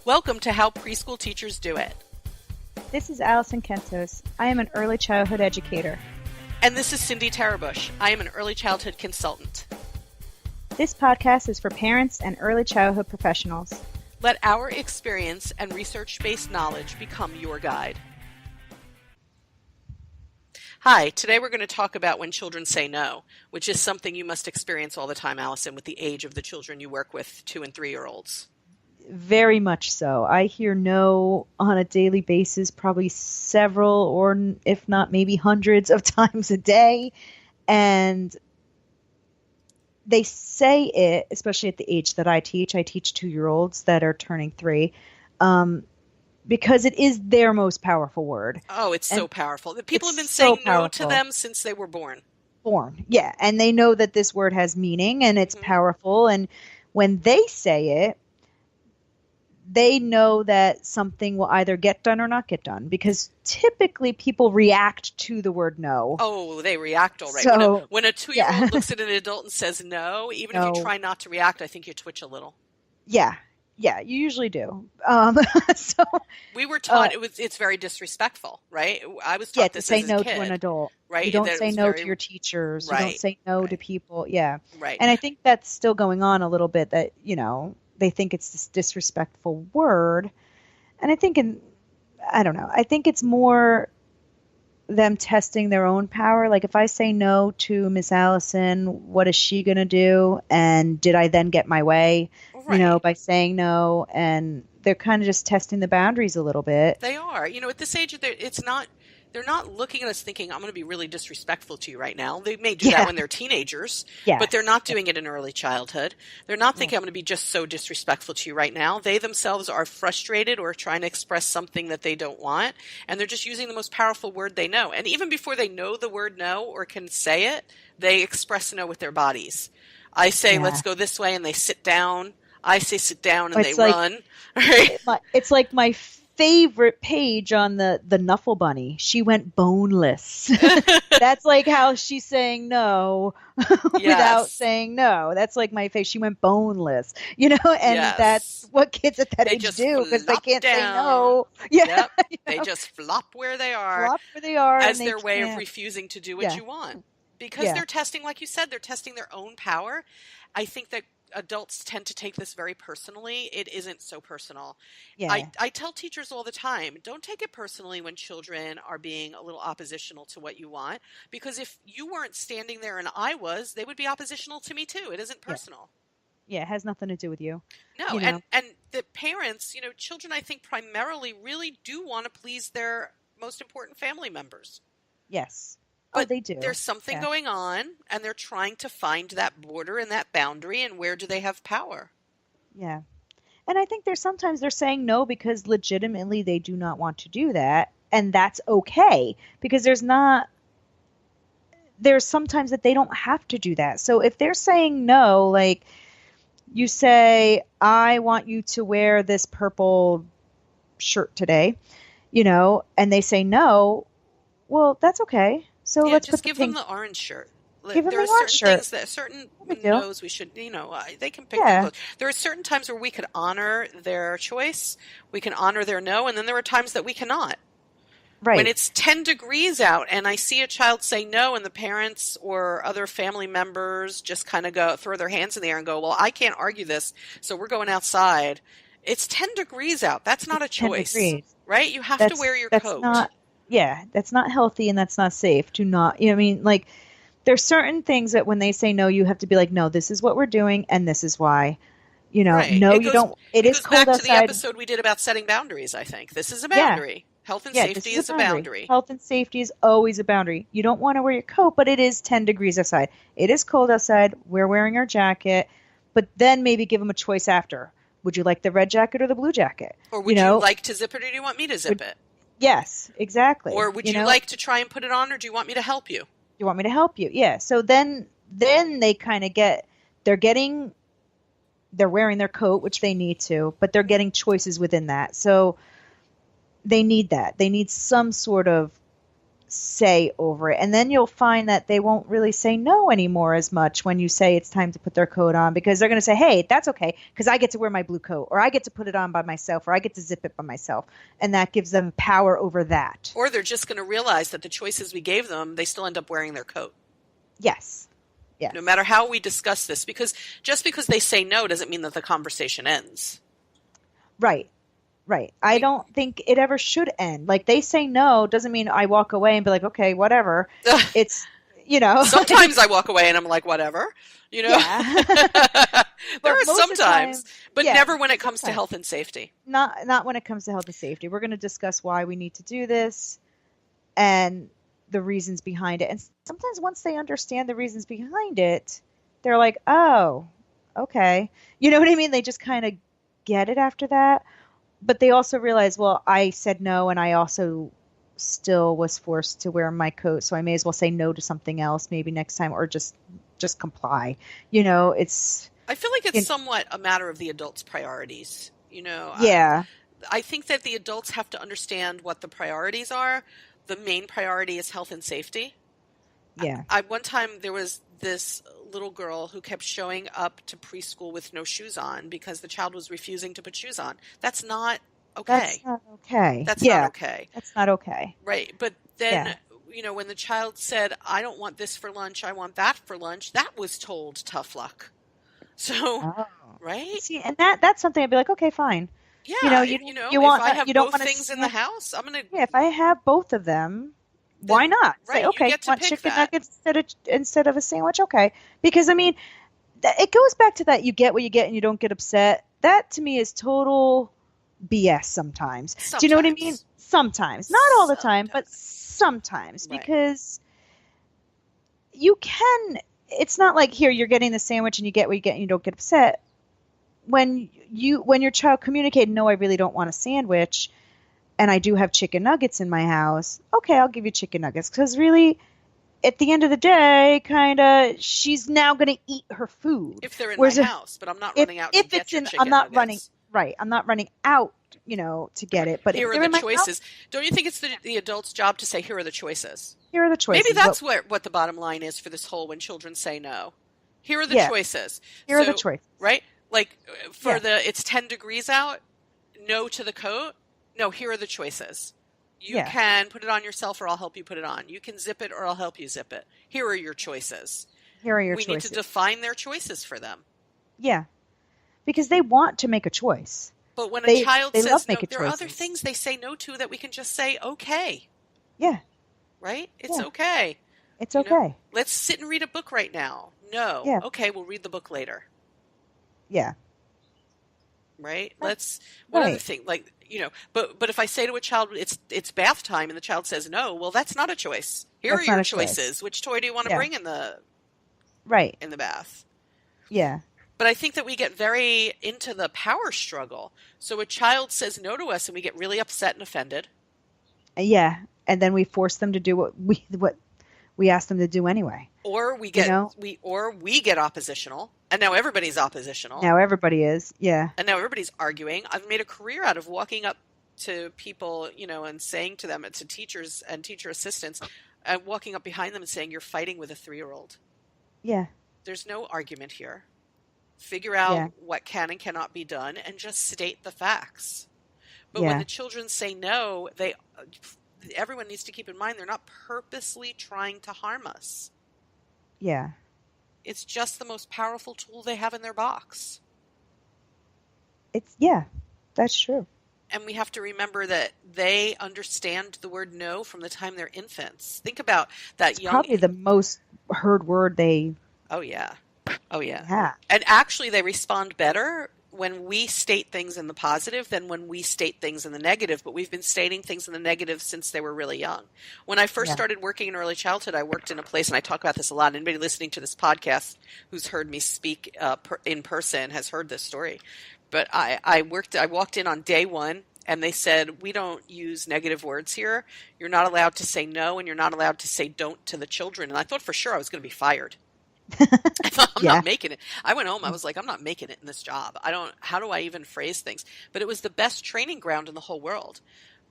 Welcome to How Preschool Teachers Do It. This is Alison Kentos. I am an early childhood educator. And this is Cindy Tarabush. I am an early childhood consultant. This podcast is for parents and early childhood professionals. Let our experience and research-based knowledge become your guide. Hi, today we're going to talk about when children say no, which is something you must experience all the time, Alison, with the age of the children you work with, 2- and 3-year-olds. Very much so. I hear no on a daily basis, probably several or if not maybe hundreds of times a day. And they say it, especially at the age that I teach 2-year-olds that are turning 3, because it is their most powerful word. Oh, it's so powerful. People have been so saying no to them since they were born. Yeah. And they know that this word has meaning and it's powerful. And when they say it, they know that something will either get done or not get done, because typically people react to the word no. Oh, they react all right. So, when a 2-year-old looks at an adult and says no, even if you try not to react, I think you twitch a little. Yeah, you usually do. So we were taught it's very disrespectful, right? I was taught this to say as a no kid, to an adult. right? You don't say no to your teachers. Right. You don't say no to people. Yeah. Right. And I think that's still going on a little bit, that, they think it's this disrespectful word. And I think I think it's more them testing their own power. Like, if I say no to Miss Allison, what is she going to do? And did I then get my way, by saying no? And they're kind of just testing the boundaries a little bit. They are. At this age, they're not looking at us thinking, I'm going to be really disrespectful to you right now. They may do that when they're teenagers, but they're not doing it in early childhood. They're not thinking, I'm going to be just so disrespectful to you right now. They themselves are frustrated or trying to express something that they don't want, and they're just using the most powerful word they know. And even before they know the word no or can say it, they express no with their bodies. I say, let's go this way, and they sit down. I say sit down, and they run. Right? It's like my favorite page on the Knuffle Bunny. She went boneless. That's like how she's saying no without saying no. That's like my face. She went boneless, and that's what kids at that age do, because they can't say no. Yeah. Yep. They just flop where they are. As their way of refusing to do what you want. Because they're testing, like you said, they're testing their own power. I think that adults tend to take this very personally. It isn't so personal. Yeah. I tell teachers all the time, don't take it personally when children are being a little oppositional to what you want, because if you weren't standing there and I was, they would be oppositional to me too. It isn't personal. Yeah, it has nothing to do with you. No, and the parents, children, I think primarily really do want to please their most important family members. Yes. But they do. There's something going on, and they're trying to find that border and that boundary, and where do they have power? Yeah. And I think sometimes they're saying no because legitimately they do not want to do that, and that's okay, because there's sometimes that they don't have to do that. So if they're saying no, like you say, I want you to wear this purple shirt today, and they say no, well, that's okay. So let's just give them the orange shirt. There are certain no's we should, they can pick their clothes. There are certain times where we could honor their choice, we can honor their no, and then there are times that we cannot. Right. When it's 10 degrees out and I see a child say no, and the parents or other family members just kind of throw their hands in the air and go, well, I can't argue this, so we're going outside. It's 10 degrees out. That's not a choice, right? You have to wear your coat. That's not healthy, and that's not safe to not, like, there's certain things that when they say no, you have to be like, no, this is what we're doing, and this is why, no, you don't. It is cold outside. It goes back to the episode we did about setting boundaries, I think. This is a boundary. Health and safety is a boundary. Health and safety is always a boundary. You don't want to wear your coat, but it is 10 degrees outside. It is cold outside. We're wearing our jacket, but then maybe give them a choice after. Would you like the red jacket or the blue jacket? Or would you like to zip it, or do you want me to zip it? Yes, exactly. Or would you like to try and put it on, or do you want me to help you? Do you want me to help you? Yeah. So then they kind of they're wearing their coat, which they need to, but they're getting choices within that. So they need that. They need some sort of say over it. And then you'll find that they won't really say no anymore as much when you say it's time to put their coat on, because they're going to say, hey, that's okay, because I get to wear my blue coat, or I get to put it on by myself, or I get to zip it by myself. And that gives them power over that. Or they're just going to realize that the choices we gave them, they still end up wearing their coat. Yes. Yes. No matter how we discuss this, because just because they say no doesn't mean that the conversation ends. Right. Right. I don't think it ever should end. Like, they say no doesn't mean I walk away and be like, okay, whatever. It's, Sometimes I walk away and I'm like, whatever, Yeah. There are most of the sometimes, time, but yeah, never when it comes to sometimes. health and safety. Not when it comes to health and safety. We're going to discuss why we need to do this and the reasons behind it. And sometimes once they understand the reasons behind it, they're like, oh, okay. You know what I mean? They just kind of get it after that. But they also realize, well, I said no, and I also still was forced to wear my coat, so I may as well say no to something else maybe next time, or just comply. It's I feel like it's somewhat a matter of the adults' priorities. yeah, I think that the adults have to understand what the priorities are. The main priority is health and safety. yeah. One time there was this little girl who kept showing up to preschool with no shoes on because the child was refusing to put shoes on. That's not okay. That's not okay. That's Yeah, not okay. that's not okay. Right. But then, Yeah. when the child said, I don't want this for lunch, I want that for lunch, that was told tough luck. So, Oh. right? See, and that's something I'd be like, okay, fine. Yeah. You If want I have you don't both want things in the house, I'm going to. Yeah, if I have both of them, why not? Right, Say, you okay, get to want pick chicken that. nuggets instead of a sandwich? Okay. Because I mean, it goes back to that you get what you get and you don't get upset. That to me is total BS sometimes. Do you know what I mean? Sometimes. Not all the time, but sometimes. Right. Because you can, it's not like, here, you're getting the sandwich and you get what you get and you don't get upset. When your child communicated, no, I really don't want a sandwich, and I do have chicken nuggets in my house, okay, I'll give you chicken nuggets. Because really, at the end of the day, kind of, she's now going to eat her food. If they're in Whereas my house, but I'm not running out to get your chicken I'm not nuggets. running, right, I'm not running out, to get it. But Here if are they're the in my choices. house, Don't you think it's the adult's job to say, here are the choices? here are the choices. Maybe that's what the bottom line is for this whole when children say no. Here are the choices. Here are the choices. Right? Like for it's 10 degrees out, no to the coat. No, here are the choices. You can put it on yourself or I'll help you put it on. You can zip it or I'll help you zip it. Here are your choices. Here are your choices. We need to define their choices for them. Yeah. Because they want to make a choice. But when a child says no, there are choices. other things they say no to that we can just say, okay. Yeah. Right? It's okay. It's okay. Let's sit and read a book right now. No. Yeah. Okay, we'll read the book later. Yeah. Right? One other thing, like, but if I say to a child, it's bath time and the child says no, well, that's not a choice. Here are your choices. Which toy do you want to bring in the bath? Yeah. But I think that we get very into the power struggle. So a child says no to us and we get really upset and offended. Yeah. And then we force them to do what we ask them to do anyway. Or we get we get oppositional. And now everybody's oppositional. Now everybody is. Yeah. And now everybody's arguing. I've made a career out of walking up to people, and saying to them, to teachers and teacher assistants, and walking up behind them and saying, you're fighting with a 3-year-old. Yeah. There's no argument here. Figure out what can and cannot be done and just state the facts. But when the children say no, everyone needs to keep in mind they're not purposely trying to harm us. Yeah. It's just the most powerful tool they have in their box. That's true. And we have to remember that they understand the word no from the time they're infants. Think about that it's probably the most heard word they have. And actually they respond better when we state things in the positive than when we state things in the negative, but we've been stating things in the negative since they were really young. When I first started working in early childhood, I worked in a place, and I talk about this a lot. Anybody listening to this podcast who's heard me speak in person has heard this story. But I walked in on day one, and they said, we don't use negative words here. You're not allowed to say no, and you're not allowed to say don't to the children. And I thought for sure I was going to be fired. I thought, I'm not making it. I went home. I was like, I'm not making it in this job. How do I even phrase things? But it was the best training ground in the whole world.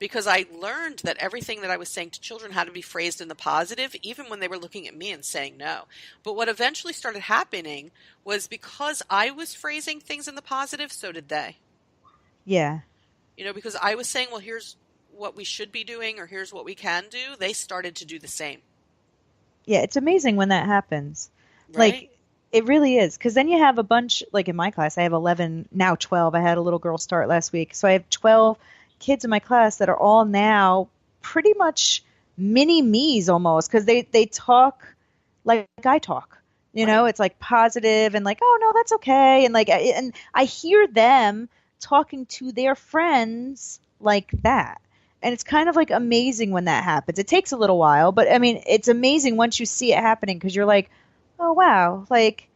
because I learned that everything that I was saying to children had to be phrased in the positive, even when they were looking at me and saying no. But what eventually started happening was because I was phrasing things in the positive, so did they. Yeah. Because I was saying, well, here's what we should be doing, or here's what we can do. They started to do the same. Yeah, it's amazing when that happens. Right? Like, it really is. Because then you have a bunch, like in my class, I have 11, now 12. I had a little girl start last week. So I have 12 kids in my class that are all now pretty much mini me's almost. Because they talk like I talk. Right. It's like positive and like, oh, no, that's okay. And and I hear them talking to their friends like that. And it's kind of like amazing when that happens. It takes a little while, but I mean, it's amazing once you see it happening because you're like, oh, wow, like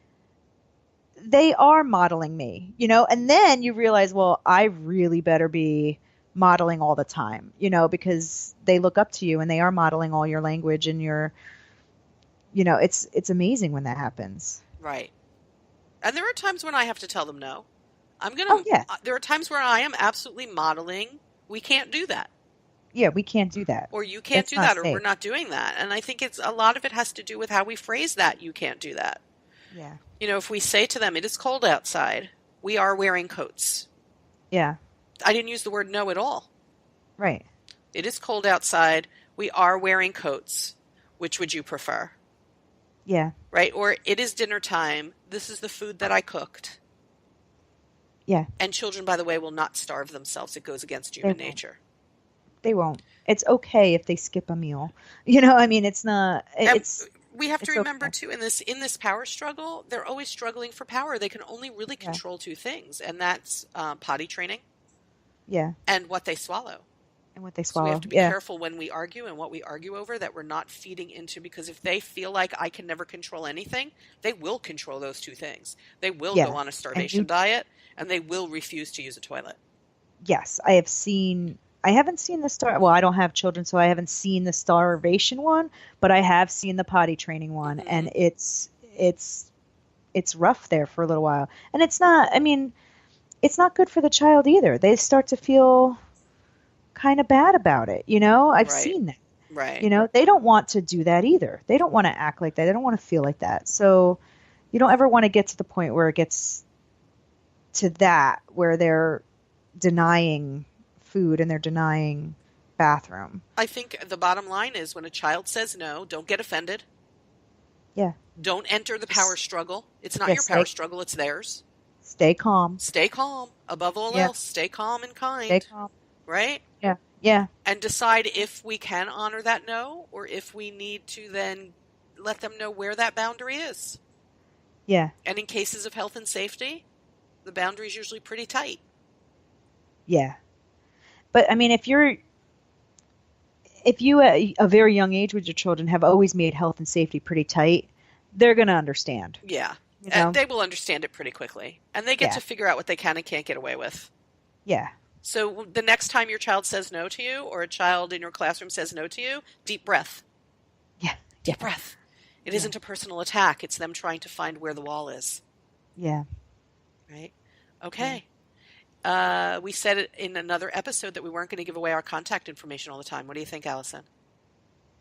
they are modeling me, and then you realize, well, I really better be modeling all the time, because they look up to you and they are modeling all your language and it's amazing when that happens. Right. And there are times when I have to tell them no. Oh, yeah. There are times where I am absolutely modeling, we can't do that. Yeah, we can't do that. Or you can't do that, or we're not doing that. And I think a lot of it has to do with how we phrase that. You can't do that. Yeah. If we say to them, it is cold outside, we are wearing coats. Yeah. I didn't use the word no at all. Right. It is cold outside, we are wearing coats. Which would you prefer? Yeah. Right? Or it is dinner time, this is the food that I cooked. Yeah. And children, by the way, will not starve themselves. It goes against human nature. They won't. It's okay if they skip a meal. I mean, it's not. We have to remember too, in this power struggle, they're always struggling for power. They can only really control two things, and that's potty training. Yeah. And what they swallow. And what they swallow. So we have to be careful when we argue and what we argue over, that we're not feeding into, because if they feel like I can never control anything, they will control those two things. They will go on a starvation diet, and they will refuse to use a toilet. Yes, I haven't seen the well, I don't have children, so I haven't seen the starvation one, but I have seen the potty training one, and it's rough there for a little while. And it's not good for the child either. They start to feel kind of bad about it, I've seen that. Right. They don't want to do that either. They don't want to act like that. They don't want to feel like that. So you don't ever want to get to the point where it gets to that, where they're denying food and they're denying bathroom. I think the bottom line is, when a child says no, don't get offended. Yeah. Don't enter the power struggle. It's not your power struggle, it's theirs. Stay calm. Stay calm. Above all else, stay calm and kind. Stay calm. Right? Yeah. Yeah. And decide if we can honor that no, or if we need to then let them know where that boundary is. Yeah. And in cases of health and safety, the boundary is usually pretty tight. Yeah. But I mean, if you at a very young age with your children have always made health and safety pretty tight, they're going to understand. Yeah. And they will understand it pretty quickly. And they get to figure out what they can and can't get away with. Yeah. So the next time your child says no to you, or a child in your classroom says no to you, deep breath. Yeah. Deep breath. It isn't a personal attack. It's them trying to find where the wall is. Yeah. Right? Okay. Yeah. We said it in another episode that we weren't going to give away our contact information all the time. What do you think, Alison?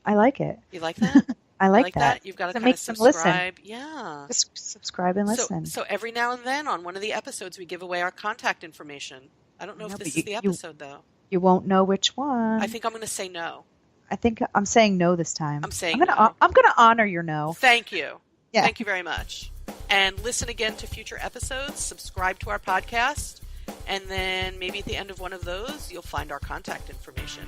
I like it. You like that? I like that. You've got to so kind of subscribe. Yeah. Just subscribe and listen. So every now and then on one of the episodes, we give away our contact information. I don't know if this is the episode, though. You won't know which one. I think I'm going to say no. I think I'm saying no this time. I'm saying no. I'm going to honor your no. Thank you. Yeah. Thank you very much. And listen again to future episodes. Subscribe to our podcast. And then maybe at the end of one of those, you'll find our contact information.